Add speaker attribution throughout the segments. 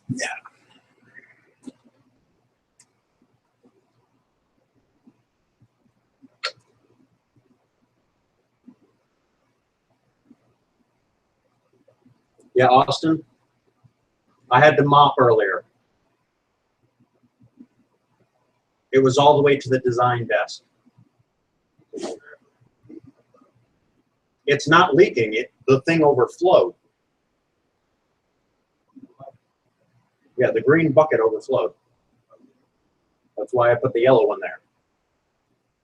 Speaker 1: Yeah. Yeah, Austin, I had to mop earlier. It was all the way to the design desk. It's not leaking. The thing overflowed. Yeah, the green bucket overflowed. That's why I put the yellow one there,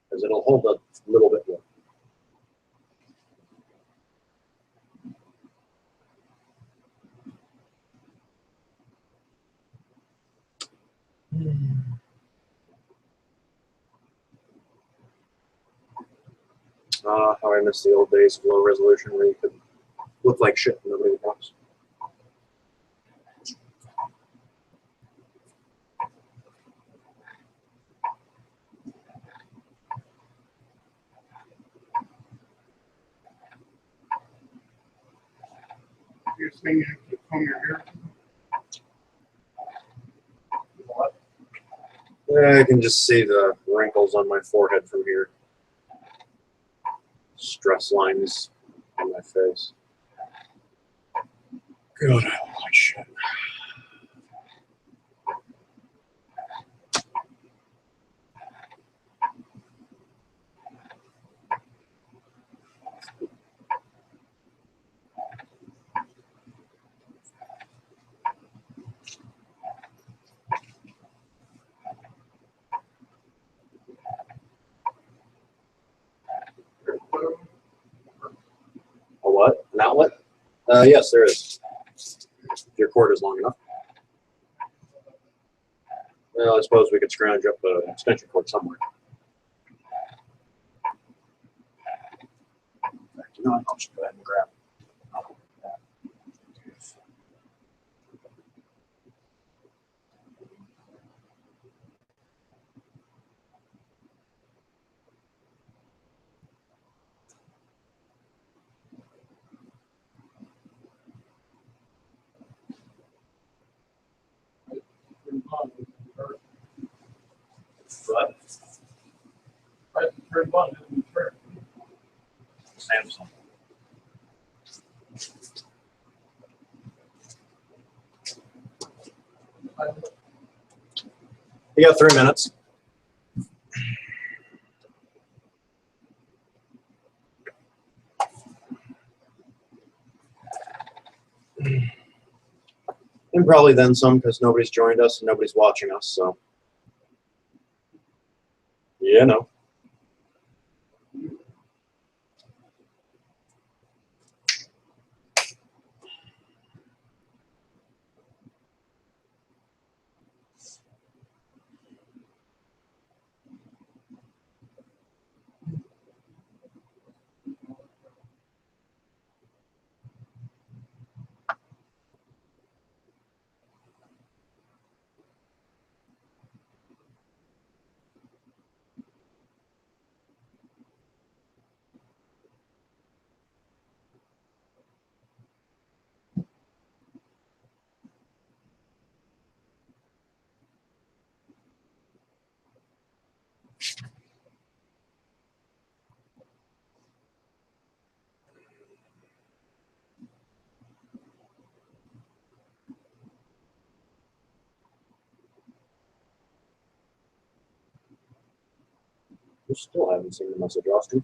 Speaker 1: because it'll hold a little bit more. How I miss the old days of low resolution where you could look like shit and nobody would notice.
Speaker 2: You're saying you have to comb your hair?
Speaker 1: What? I can just see the wrinkles on my forehead from here. Stress lines on my face. God, I look like shit. A what? An outlet? Yes, there is. If your cord is long enough. Well, I suppose we could scrounge up an extension cord somewhere. You know what? I'll just go ahead and grab it. But Samsung. You got 3 minutes. And probably then some, because nobody's joined us and nobody's watching us, so. Yeah, no. You still haven't seen the message, Austin.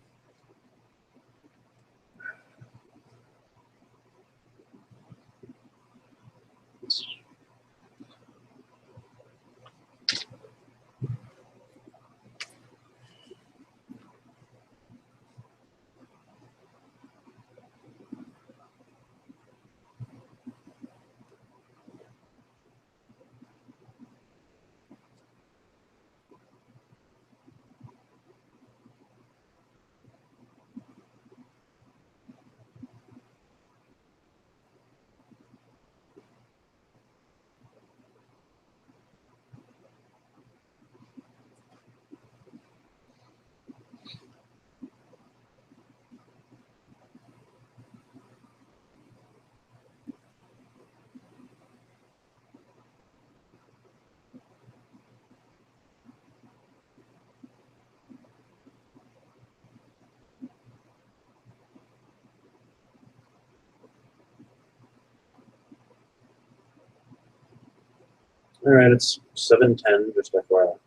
Speaker 1: All right, it's 7:10, just FYI.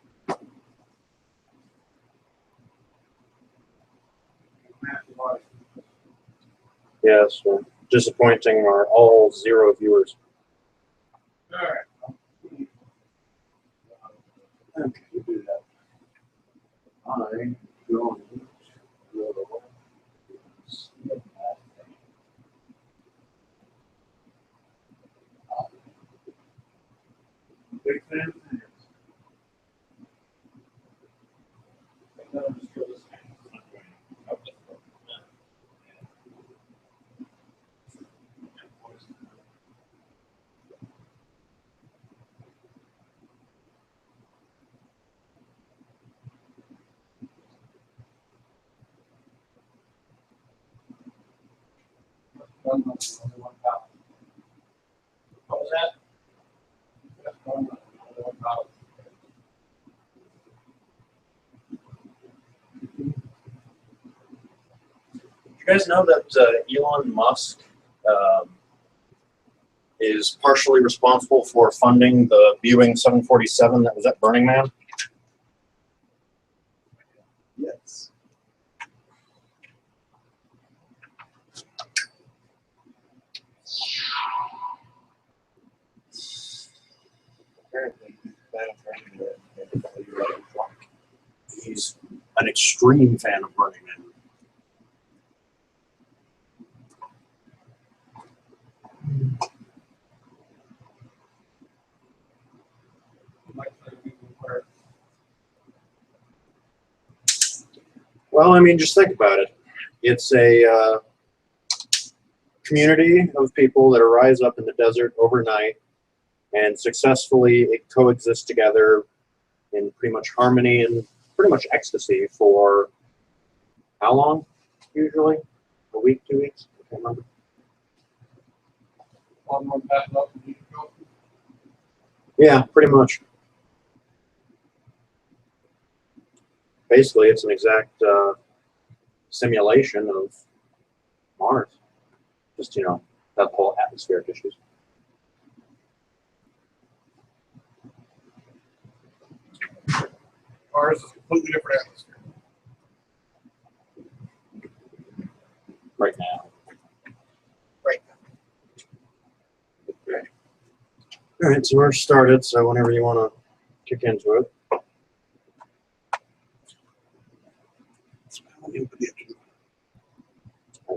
Speaker 1: Yes, disappointing are all 0 viewers.
Speaker 2: All right.
Speaker 1: Okay, you do that. I'm going to go
Speaker 2: Big fan. What was that?
Speaker 1: You guys know that Elon Musk is partially responsible for funding the Boeing 747 that was at Burning Man? Yes. Apparently, he's an extreme fan of Burning Man. Well, I mean, just think about it. It's a community of people that rise up in the desert overnight and successfully coexist together in pretty much harmony and pretty much ecstasy for how long, usually? A week, 2 weeks? I can't remember.
Speaker 2: One more pass up and you can go.
Speaker 1: Yeah, pretty much. Basically, it's an exact simulation of Mars. Just, you know, that whole atmospheric issues.
Speaker 2: Ours is a completely different atmosphere.
Speaker 1: Right now.
Speaker 2: Right.
Speaker 1: Okay. All right, so we're started, so whenever you want to kick into it. I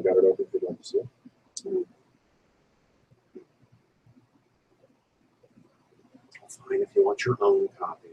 Speaker 1: got it open for you to see. Fine if you want your own copy.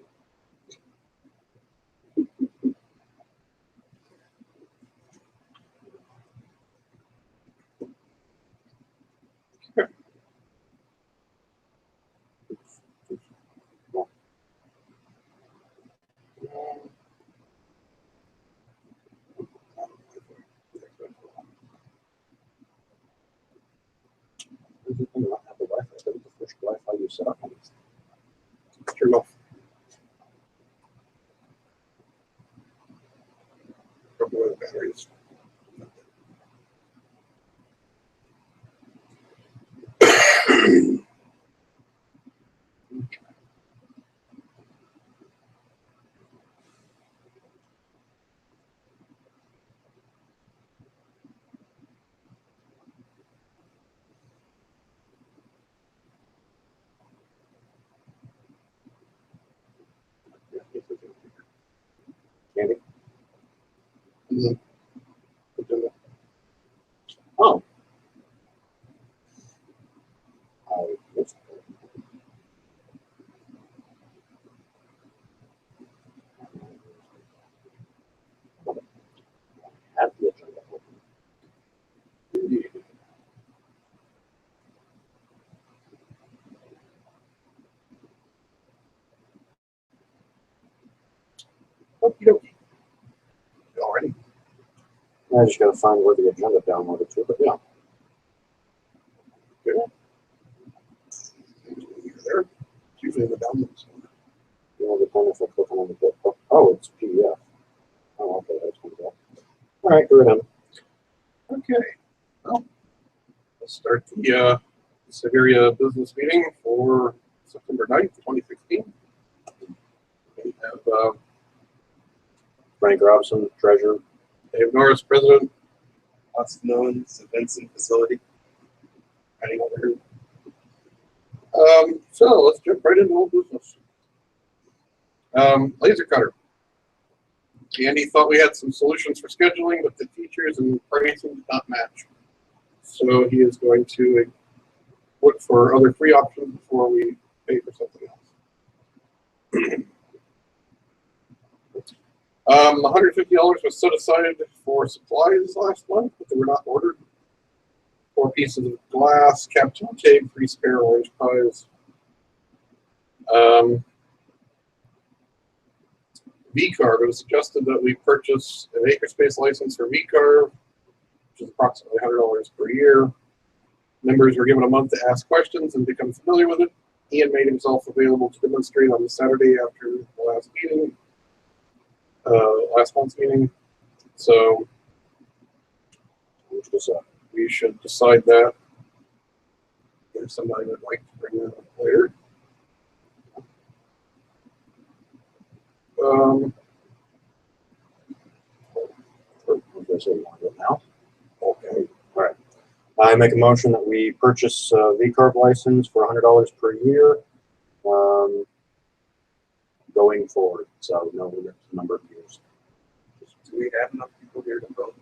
Speaker 1: I do not have the Wi-Fi. That was the first Wi-Fi you set up on this.
Speaker 2: Turn off. Couple of batteries.
Speaker 1: Candy?
Speaker 2: Mhm.
Speaker 1: Oh. I missed it. Have the agenda open.
Speaker 2: Okie dokie. Already.
Speaker 1: I just gotta find where the agenda downloaded to, but yeah.
Speaker 2: Good. You're there. It's usually in the downloads.
Speaker 1: You know, depending if I click on the book. Oh, it's PDF. Oh, okay, that's comes up. All right, go ahead.
Speaker 2: Okay. Well, let's start the Cyberia business meeting for September 9th, 2016.
Speaker 1: Frank Robson, treasurer.
Speaker 3: Dave Norris, president. Austin Owens, events and facility. Heading over here. So let's jump right into old business. Laser cutter. Andy thought we had some solutions for scheduling, but the teachers and pricing did not match. So he is going to look for other free options before we pay for something else. $150 was set aside for supplies last month, but they were not ordered. 4 pieces of glass, Captain tape, 3 spare orange pies. VCarve, it was suggested that we purchase a makerspace license for VCarve, which is approximately $100 per year. Members were given a month to ask questions and become familiar with it. Ian made himself available to demonstrate on the Saturday after the last meeting, last month's meeting. So we should decide that. If somebody would like to bring that up later.
Speaker 1: Now? Okay. All right. I make a motion that we purchase a VCarve license for $100 per year going forward. So no number of years.
Speaker 3: Do we have enough people here to vote?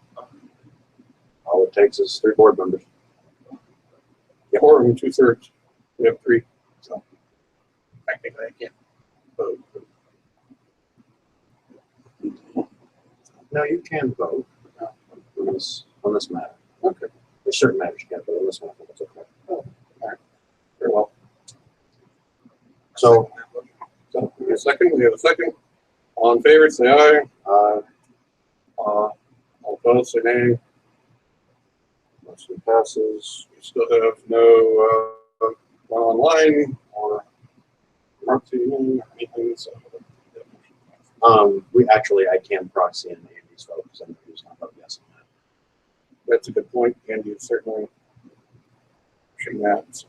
Speaker 1: All it takes is 3 board members.
Speaker 3: Yeah, or 2/3. We have 3. So technically I can't vote.
Speaker 1: No, you can vote on this matter.
Speaker 3: Okay.
Speaker 1: There's certain matters you can't vote on this one. That's okay.
Speaker 3: Oh, all right. Very well.
Speaker 1: So,
Speaker 3: we have a second. We have a second. All in favor, say aye. All opposed, say nay.
Speaker 1: Motion passes.
Speaker 3: We still have no online or proxy or anything. So
Speaker 1: I can proxy in Andy's vote because I know he's not vote yes on that.
Speaker 3: that's a good point. Andy is certainly pushing that.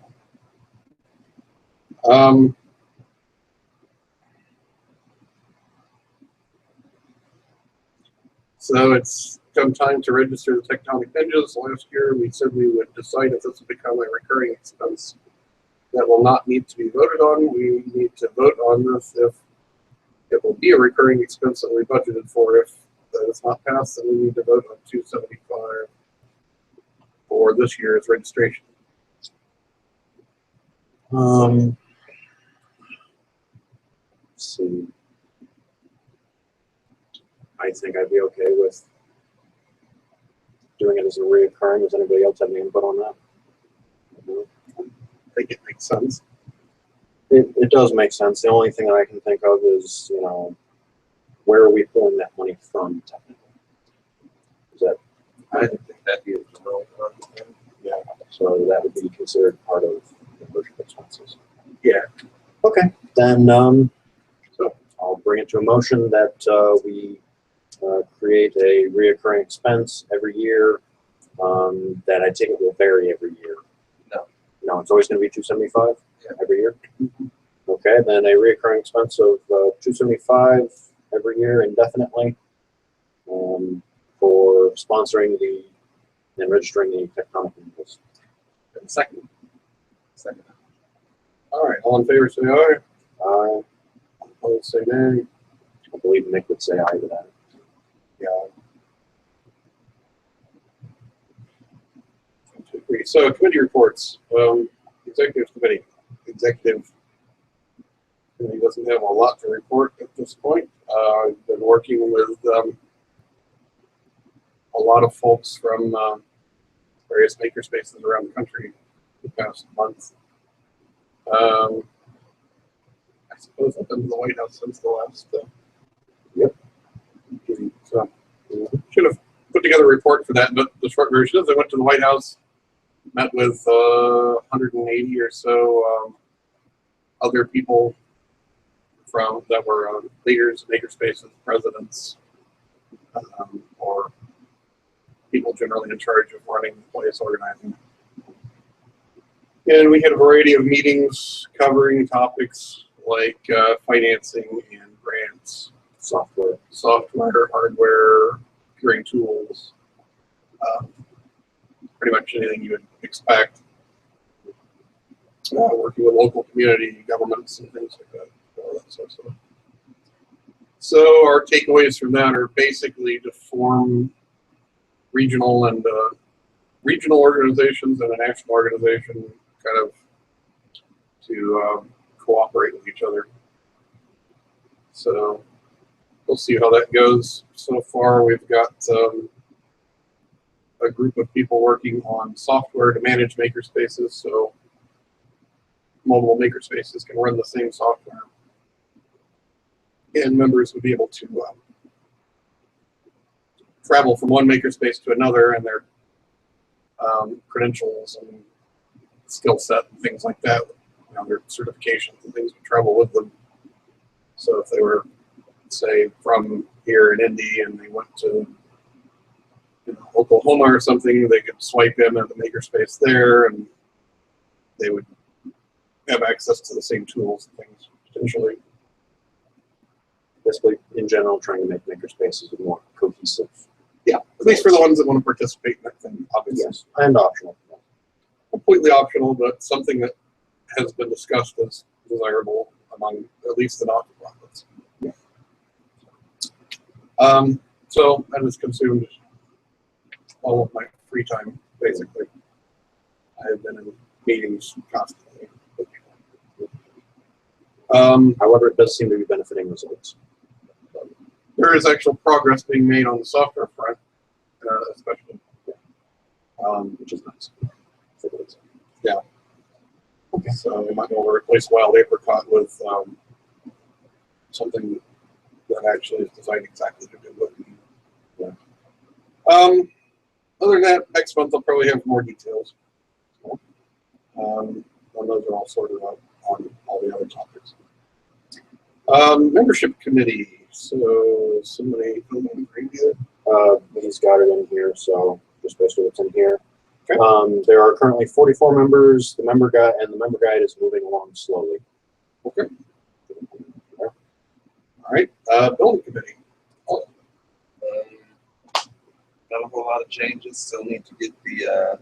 Speaker 3: So it's come time to register the tectonic hinges. Last year we said we would decide if this will become a recurring expense that will not need to be voted on. We need to vote on this if it will be a recurring expense that we budgeted for. If that is not passed, then we need to vote on $275 for this year's registration.
Speaker 1: Let's see. I think I'd be okay with doing it as a reoccurring. Does anybody else have any input on that?
Speaker 3: I think it makes sense.
Speaker 1: It does make sense. The only thing that I can think of is, where are we pulling that money from technically? Is that,
Speaker 3: I think that'd be a real
Speaker 1: yeah, so that would be considered part of the membership expenses.
Speaker 3: Yeah.
Speaker 1: Okay, then so I'll bring it to a motion that we create a reoccurring expense every year that I take it will vary every year. No, it's always going to be $275 every year. Okay, then a reoccurring expense of $275 every year indefinitely for sponsoring and registering the tectonic hinges.
Speaker 3: Second. All right. All in favor, say aye.
Speaker 1: Aye.
Speaker 3: Opposed, say nay.
Speaker 1: I believe Nick would say aye to that.
Speaker 3: Yeah. So committee reports. Executive committee. Executive committee doesn't have a lot to report at this point. I've been working with a lot of folks from various makerspaces around the country the past month. I suppose I've been to the White House since the last.
Speaker 1: Yep.
Speaker 3: So should have put together a report for that, but the short version is I went to the White House, met with 180 or so other people from that were leaders, makerspaces, presidents, or people generally in charge of running the place, organizing. And we had a variety of meetings covering topics like financing and grants components,
Speaker 1: Software.
Speaker 3: software, hardware, procuring tools, pretty much anything you would expect. Working with local community governments and things like that, all that sort of stuff. So our takeaways from that are basically to form regional organizations and a national organization, kind of to cooperate with each other. So we'll see how that goes. So far, we've got a group of people working on software to manage makerspaces, so mobile makerspaces can run the same software, and members would be able to travel from one makerspace to another, and their credentials and skill set and things like that, you know, their certifications and things would travel with them. So if they were, say, from here in Indy and they went to, you know, Oklahoma or something, they could swipe in at the makerspace there, and they would have access to the same tools and things potentially.
Speaker 1: Basically, in general, trying to make makerspaces more cohesive.
Speaker 3: Yeah, at least for the ones that want to participate in that thing, obviously.
Speaker 1: Yes, and optional.
Speaker 3: Completely optional, but something that has been discussed as desirable among at least the not-for-profits.
Speaker 1: Yeah.
Speaker 3: So that has consumed all of my free time, basically. I have been in meetings constantly with people.
Speaker 1: However, it does seem to be benefiting results.
Speaker 3: There is actual progress being made on the software front, especially.
Speaker 1: Which is nice.
Speaker 3: Yeah. Okay. So we might be able to replace Wild Apricot with something that actually is designed exactly to do what we need. Yeah. Other than that, next month I'll probably have more details. And those are all sorted out on all the other topics. Membership committee. So somebody
Speaker 1: He's got it in here, so just basically what's in here.
Speaker 3: Okay.
Speaker 1: There are currently 44 members. The member guide is moving along slowly.
Speaker 3: Okay. All right. Building committee. Oh.
Speaker 4: Not a whole lot of changes. Still need to get the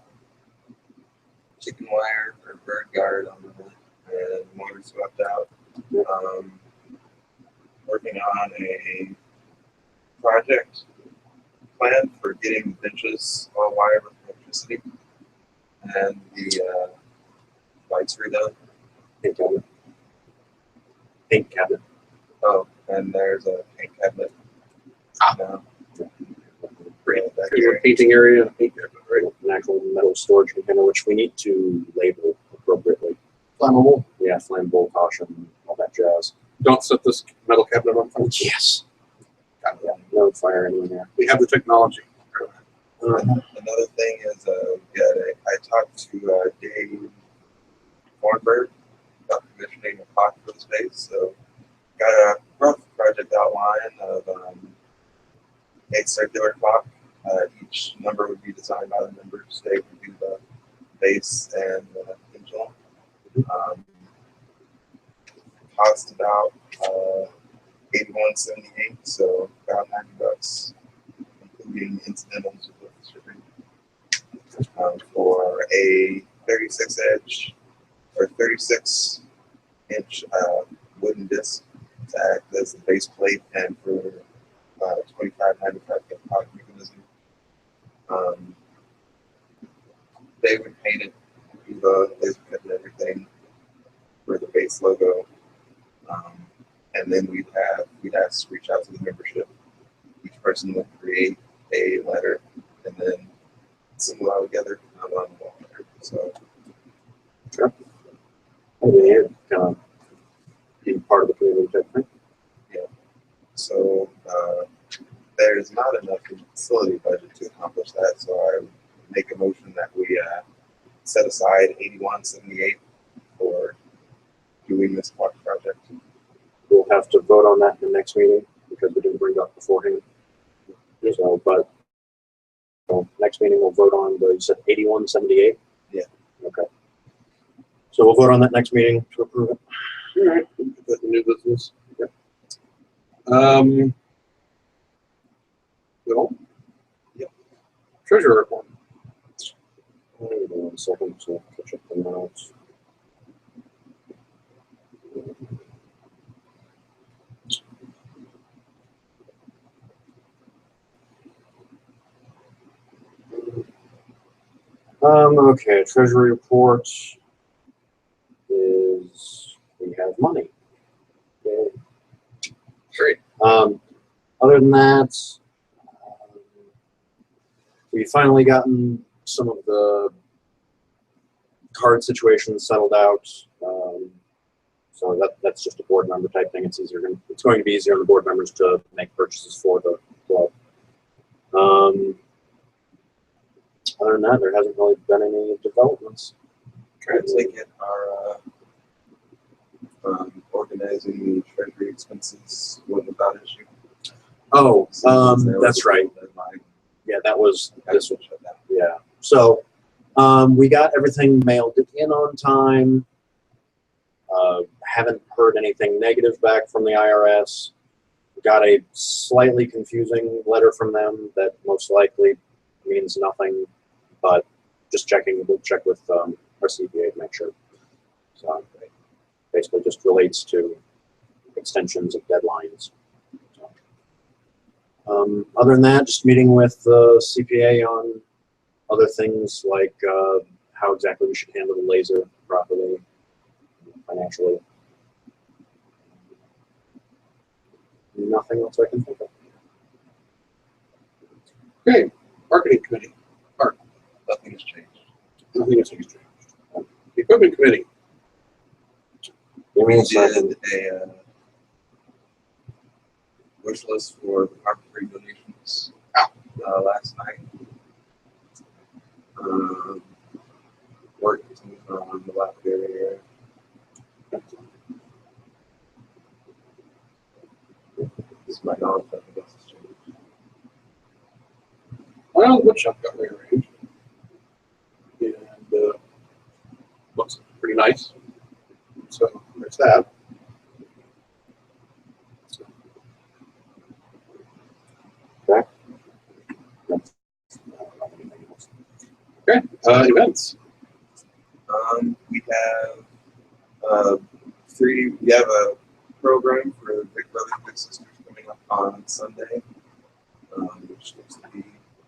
Speaker 4: chicken wire or bird guard on the and motor swept out. Working on a project plan for getting the benches all wired with electricity and the lights redone.
Speaker 1: Paint cabinet.
Speaker 4: Oh, and there's a paint cabinet. Now, bring it back
Speaker 3: There's a
Speaker 4: here.
Speaker 3: painting area and a paint cabinet, right?
Speaker 1: An actual metal storage container, which we need to label appropriately.
Speaker 3: Flammable.
Speaker 1: Yeah, flammable, caution, all that jazz.
Speaker 3: Don't set this metal cabinet on fire.
Speaker 1: Yes. Yeah, no fire anywhere there.
Speaker 3: We have the technology.
Speaker 4: Another thing is, I talked to Dave Kornberg about commissioning a pot for the space. So, got a rough project outline of a circular clock. Each number would be designed by the members. They would do the base and the pendulum. Cost about $81.78, so about $90, including incidentals with shipping. For a 36-inch or 36-inch wooden disc to act as the base plate, and for $25.95 pocket mechanism. They would paint it, do the laser cut and everything for the base logo. And then we'd ask to reach out to the membership. Each person would create a letter and then symbol out together on the wall letter. So
Speaker 1: Sure. Yeah, kind of being part of the community type thing.
Speaker 4: yeah. So there's not enough in the facility budget to accomplish that. So I would make a motion that we set aside $81.78 for doing this project.
Speaker 1: We'll have to vote on that in the next meeting because we didn't bring it up beforehand. So, but next meeting we'll vote on the, you said 81.78?
Speaker 4: Yeah.
Speaker 1: Okay. So we'll vote on that next meeting to approve it.
Speaker 3: All right. Put that in new business.
Speaker 1: Yep.
Speaker 3: Bill?
Speaker 4: Yep.
Speaker 3: Treasurer report.
Speaker 1: Hold on 1 second to catch up the notes. Okay, Treasury report is we have money. Okay.
Speaker 3: Great.
Speaker 1: Other than that, we've finally gotten some of the card situations settled out. So that's just a board member type thing. It's going to be easier on the board members to make purchases for the club. Other than that, there hasn't really been any developments.
Speaker 4: Trying to take it our organizing the treasury expenses wasn't without issue.
Speaker 1: Oh,
Speaker 4: So there was
Speaker 1: that's
Speaker 4: a
Speaker 1: right.
Speaker 4: deadline.
Speaker 1: Yeah, that was this one.
Speaker 4: Shut down.
Speaker 1: Yeah. So we got everything mailed in on time. Haven't heard anything negative back from the IRS. Got a slightly confusing letter from them that most likely means nothing, but just checking. We'll check with our CPA to make sure. So basically just relates to extensions of deadlines. So, other than that, just meeting with the CPA on other things like how exactly we should handle the laser properly financially. Nothing else I can think of.
Speaker 3: Okay. Marketing committee. Mark.
Speaker 4: Nothing has changed.
Speaker 3: Nothing has changed. Equipment committee.
Speaker 1: Give me
Speaker 4: We
Speaker 1: a second.
Speaker 4: did a wish list for the carpentry donations last night. Work continues on the lapidary area. This is my knowledge. Nothing else has changed.
Speaker 3: Well, the woodshop got rearranged. And looks pretty nice. So there's that. Okay. Events.
Speaker 4: We have we have a program for Big Brothers Big Sisters coming up on Sunday, which looks to be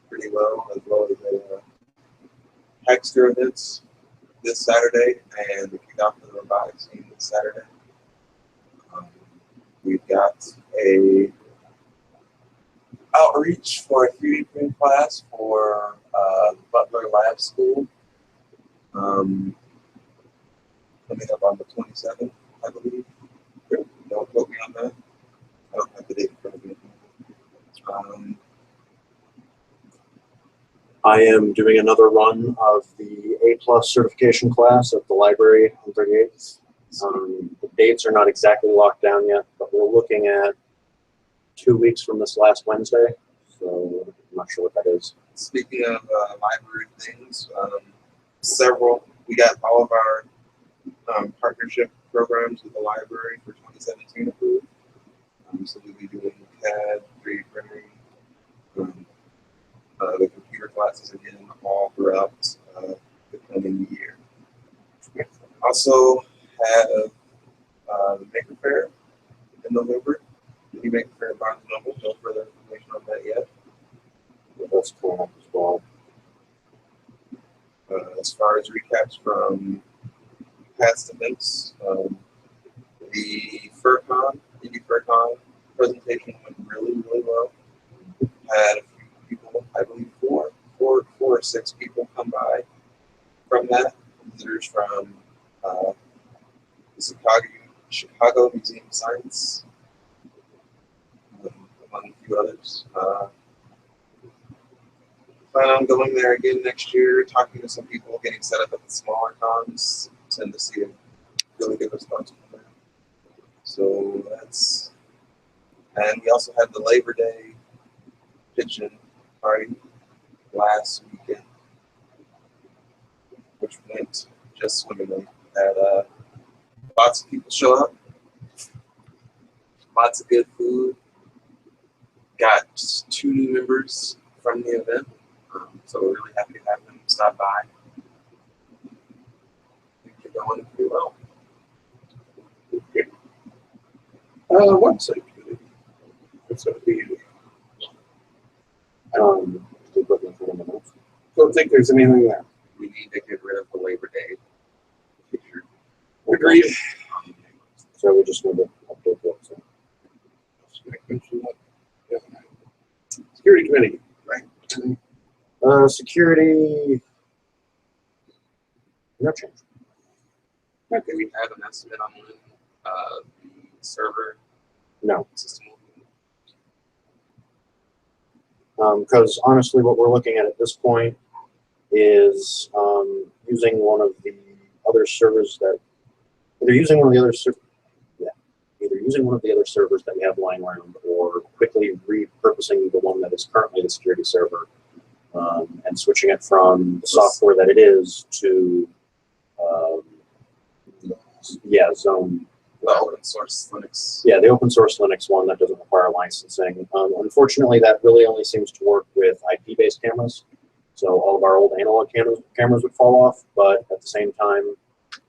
Speaker 4: pretty well as a Hackster events this Saturday and the kickoff of the robotics team this Saturday. We've got a outreach for a 3D print class for Butler Lab School. Coming up on the 27th, I believe. Don't quote me on that. I don't have the date in front of me.
Speaker 1: I am doing another run of the A+ certification class at the library on 38th. The dates are not exactly locked down yet, but we're looking at 2 weeks from this last Wednesday. So I'm not sure what that is.
Speaker 4: Speaking of library things, we got all of our partnership programs with the library for 2017 approved. So we'll be doing CAD, 3D printing, the computer classes again all throughout the coming year. Also have the Maker Fair in November. The new Maker Fair at Barnes & Noble. No further information on that yet.
Speaker 1: But that's coming up as well.
Speaker 4: As far as recaps from past events, the Indy FurCon presentation went really, really well. Had a few people, I believe four or six people come by from that. Visitors from the Chicago Museum of Science, among a few others. Plan on going there again next year, talking to some people, getting set up at the smaller cons, tend to see a really good response from them. So that's, and we also had the Labor Day kitchen party last weekend, which went just swimmingly. Had lots of people show up, lots of good food, got just 2 new members from the event, so we're really happy to have them stop by. Things are going pretty well.
Speaker 3: Website committee. What's up to you?
Speaker 1: Keep looking for them enough.
Speaker 3: Don't think there's anything there.
Speaker 4: We need to get rid of the Labor Day picture.
Speaker 3: Agreed.
Speaker 1: So we just need to update that. So.
Speaker 3: Mention that. Yeah. Security committee, right?
Speaker 1: Security. No change.
Speaker 4: Okay, we have an estimate on when the server
Speaker 1: No.
Speaker 4: system will be.
Speaker 1: Because honestly, what we're looking at this point is using one of the other servers that either using one of the other servers that we have lying around, or quickly repurposing the one that is currently the security server and switching it from the software that it is to Zone.
Speaker 4: The open source Linux.
Speaker 1: Yeah, the open source Linux one that doesn't require licensing. Unfortunately, that really only seems to work with IP-based cameras. So all of our old analog cameras would fall off, but at the same time,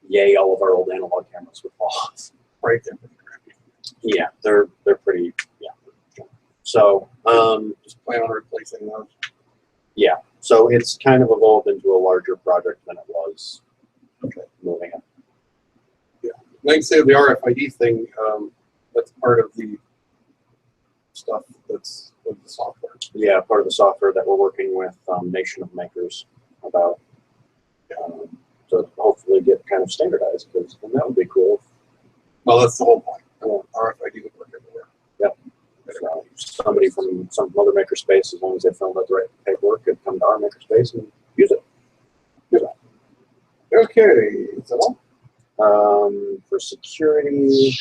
Speaker 1: yay, all of our old analog cameras would fall off.
Speaker 3: Right there.
Speaker 1: Yeah, they're pretty, yeah. So,
Speaker 3: Just plan on replacing those.
Speaker 1: yeah, so it's kind of evolved into a larger project than it was.
Speaker 3: Okay.
Speaker 1: Moving it.
Speaker 3: Like I say, the RFID thing, that's part of the stuff that's with the software.
Speaker 1: Yeah, part of the software that we're working with Nation of Makers about to hopefully get kind of standardized, because that would be cool.
Speaker 3: Well, that's the whole point. RFID would work everywhere.
Speaker 1: Yep. So somebody from some other makerspace, as long as they filled out the right paperwork, could come to our makerspace and use it.
Speaker 3: Okay, is that all?
Speaker 1: For security,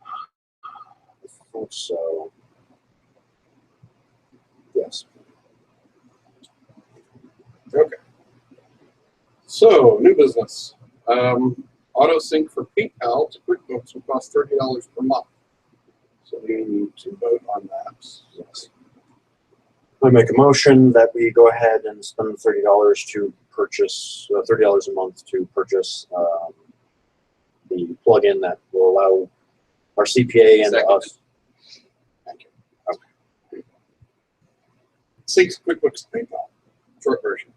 Speaker 1: I think so. Yes.
Speaker 3: Okay. So, new business. Auto sync for PayPal to QuickBooks will cost $30 per month. So we need to vote on that.
Speaker 1: Yes. I make a motion that we go ahead and spend $30 to purchase $30 a month to purchase the plugin that will allow our CPA and
Speaker 4: Second.
Speaker 1: us. Thank you. Okay.
Speaker 3: Syncs QuickBooks to PayPal. Short version.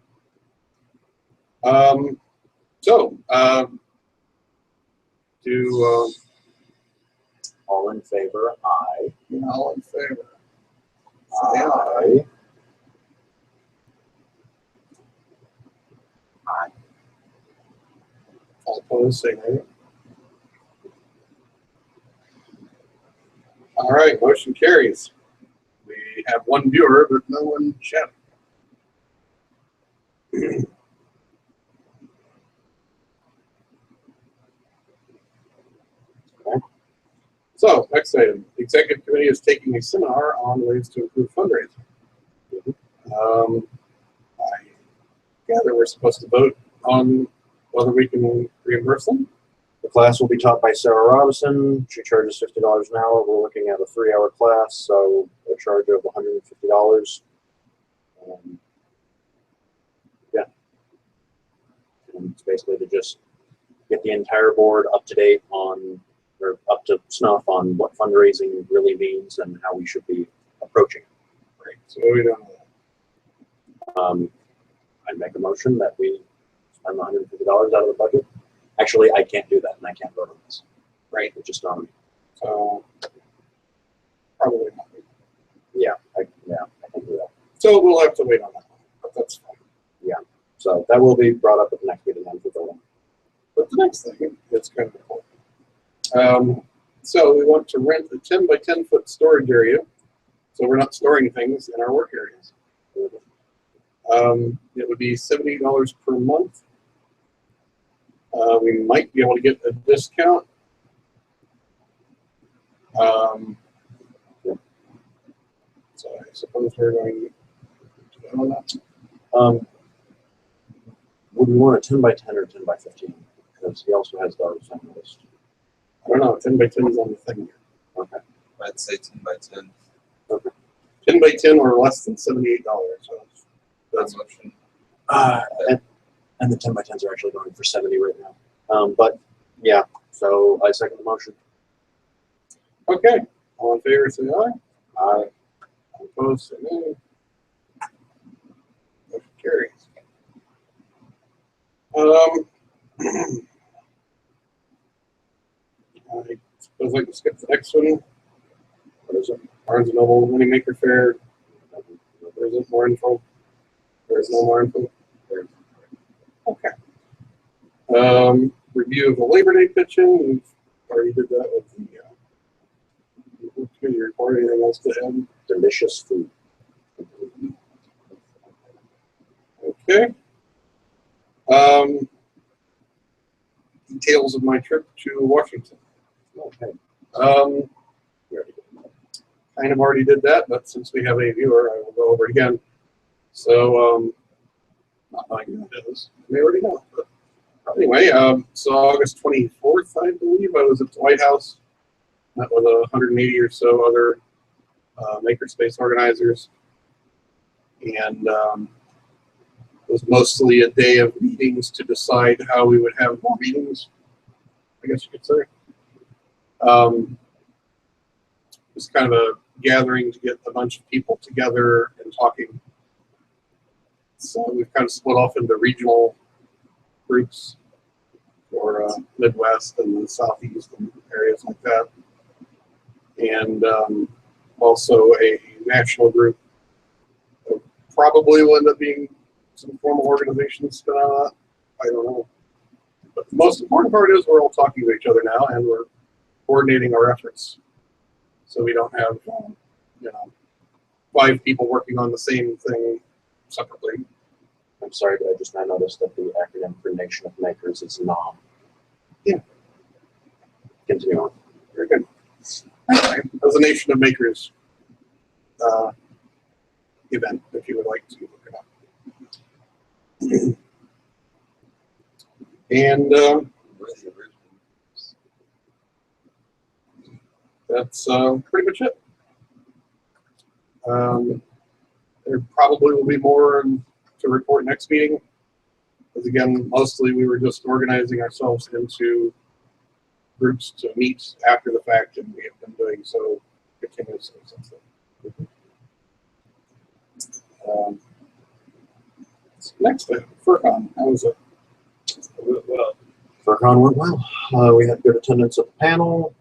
Speaker 1: All in favor? Aye.
Speaker 3: All in favor?
Speaker 1: Aye. Aye.
Speaker 3: All opposed, say nay. All right, motion carries. We have one viewer, but no one chatting. So, next item. The executive committee is taking a seminar on ways to improve fundraising. I gather we're supposed to vote on whether we can reimburse them.
Speaker 1: The class will be taught by Sarah Robinson. She charges $50 an hour. We're looking at a 3-hour class, so a charge of $150. Yeah. And it's basically to just get the entire board up to date on, or up to snuff on what fundraising really means and how we should be approaching it.
Speaker 3: Right. So what are we doing with that?
Speaker 1: I'd make a motion that we spend $150 out of the budget. Actually, I can't do that, and I can't vote on this.
Speaker 3: Right.
Speaker 1: It's just on me.
Speaker 3: So probably not.
Speaker 1: Yeah, I can do that.
Speaker 3: So we'll have to wait on that one, but that's fine.
Speaker 1: So that will be brought up at the next meeting then for voting.
Speaker 3: But the next thing is kind of important. So we want to rent a 10 by 10 foot storage area, so we're not storing things in our work areas. It would be $70 per month. We might be able to get a discount. So I suppose we're going to go on that.
Speaker 1: Would we want a 10 by 10 or 10 by 15? Because he also has those on the list.
Speaker 3: I don't know, 10 by 10 is on the thing here.
Speaker 1: Okay.
Speaker 4: I'd say 10 by 10.
Speaker 3: 10 by 10 or less than $78. So
Speaker 4: That's motion.
Speaker 1: And the 10 by 10s are actually going for 70 right now. But yeah, so I second the motion.
Speaker 3: okay. All in favor, say aye.
Speaker 1: Aye.
Speaker 3: All opposed, say nay. Motion carries. I suppose I can skip the next one. What is it? Barnes and Noble Mini Maker Fair. There isn't more info. There is no more info. Okay. Review of the Labor Day pitching. We've already did that with the committee report. Anything else to add?
Speaker 1: Delicious food.
Speaker 3: Okay. Details of my trip to Washington.
Speaker 1: Okay.
Speaker 3: Kind of already did that, but since we have a viewer, I will go over it again. So, not knowing who it is, they already know. But anyway, so August 24th, I believe, I was at the White House. Met with 180 or so other makerspace organizers, and it was mostly a day of meetings to decide how we would have more meetings, I guess you could say. It was kind of a gathering to get a bunch of people together and talking. So we've kind of split off into regional groups for Midwest and the Southeast and areas like that. And also a national group. Probably will end up being some formal organizations spin out of that. I don't know. But the most important part is we're all talking to each other now, and we're coordinating our efforts. So we don't have, 5 people working on the same thing separately.
Speaker 1: I'm sorry, but I just now noticed that the acronym for Nation of Makers is NOM.
Speaker 3: Yeah.
Speaker 1: Continue on.
Speaker 3: Very good. As a Nation of Makers event, if you would like to look it up. And that's pretty much it. There probably will be more to report next meeting. Because again, mostly we were just organizing ourselves into groups to meet after the fact, and we have been doing so continuously since then. Next, FurCon, how was it?
Speaker 1: Well, FurCon went well. We had good attendance at the panel.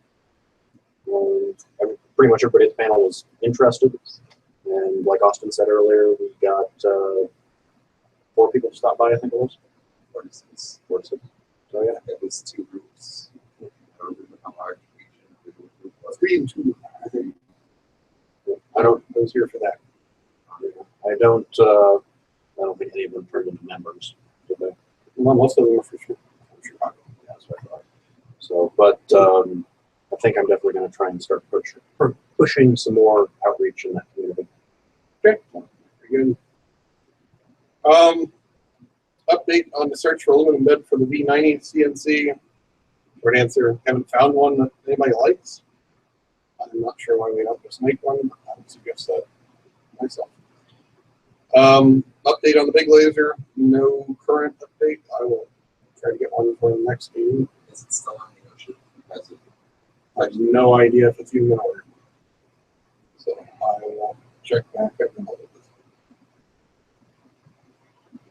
Speaker 1: Pretty much everybody at the panel was interested. And like Austin said earlier, we got 4 people to stop by, I think it was. 4 to 6. 4 to 6. So yeah,
Speaker 4: At least 2 groups. I don't remember how large each group was.
Speaker 3: 3 and 2, I think.
Speaker 1: I
Speaker 3: was here for that.
Speaker 1: don't think any of them turned into members, did they?
Speaker 3: Well, most of them are for sure from Chicago.
Speaker 1: Yeah, that's what I thought. So, but I think I'm definitely going to try and start pushing some more outreach in that community.
Speaker 3: Okay, very good. Update on the search for aluminum bed for the V90 CNC. Short answer, haven't found one that anybody likes. I'm not sure why we don't just make one. I would suggest that myself. Update on the big laser, no current update. I will try to get one for the next meeting.
Speaker 4: Is it still on the ocean?
Speaker 3: I have no idea if it's even been ordered. So I will check back at the moment.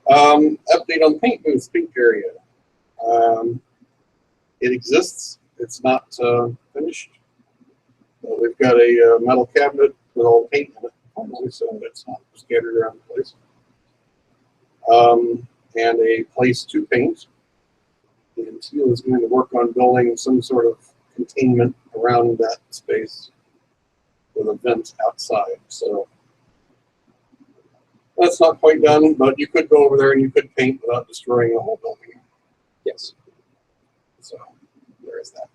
Speaker 3: Update on the paint booth, paint area. It exists. It's not finished. We've got a metal cabinet with all paint in it, so it's not scattered around the place. And a place to paint. And Teal is going to work on building some sort of containment around that space with a vent outside. So that's not quite done, but you could go over there and you could paint without destroying the whole building.
Speaker 1: Yes.
Speaker 3: So there is that.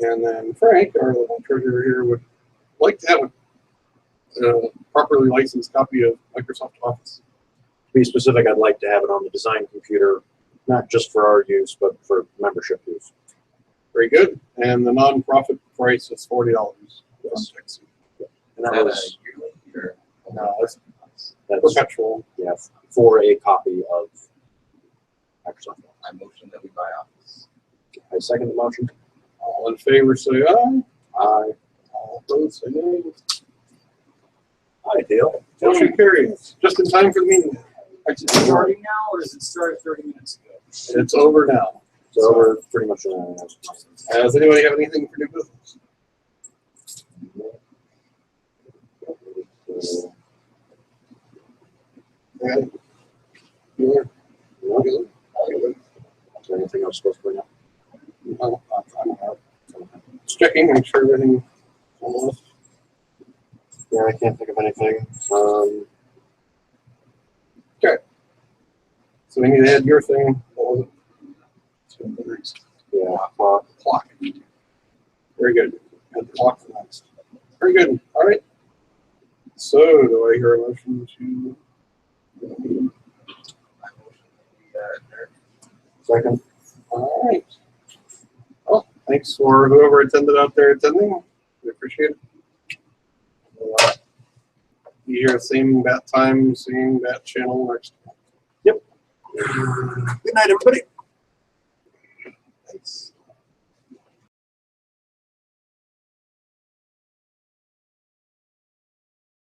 Speaker 3: And then Frank, our little treasurer here, would like to have a properly licensed copy of Microsoft Office.
Speaker 1: To be specific, I'd like to have it on the design computer, not just for our use, but for membership use.
Speaker 3: Very good. And the nonprofit price is $40.
Speaker 1: Yes. And
Speaker 4: Is
Speaker 1: that
Speaker 4: that
Speaker 1: was
Speaker 4: a yearly or?
Speaker 3: No, that's
Speaker 1: that's
Speaker 3: perpetual.
Speaker 1: yeah, for a copy of Microsoft.
Speaker 4: I motion that we buy Office.
Speaker 1: I second the motion.
Speaker 3: All in favor, say aye.
Speaker 1: Aye.
Speaker 3: All opposed, say nay.
Speaker 1: Aye, Dale.
Speaker 3: Motion carries. Just in time for the meeting.
Speaker 5: Is it starting now, or is it started 30 minutes ago?
Speaker 3: It's over now.
Speaker 1: So we're pretty much
Speaker 3: Does anybody have anything for new business? Okay. Bueller? Bueller?
Speaker 1: Is there anything else supposed to bring up?
Speaker 3: No, I don't know. Just checking, make sure everything on the list.
Speaker 1: Yeah, I can't think of anything.
Speaker 3: So we need to add your thing. What was it?
Speaker 1: Yeah,
Speaker 3: Clock. Very good. Add the clock for next. Very good. All right. So do I hear a motion to?
Speaker 4: I motion that we adjourn.
Speaker 1: second.
Speaker 3: All right. Well, thanks for whoever attended out there attending. We appreciate it. We'll, be here same bat time, same bat channel next.
Speaker 1: Good night, everybody.
Speaker 4: Thanks.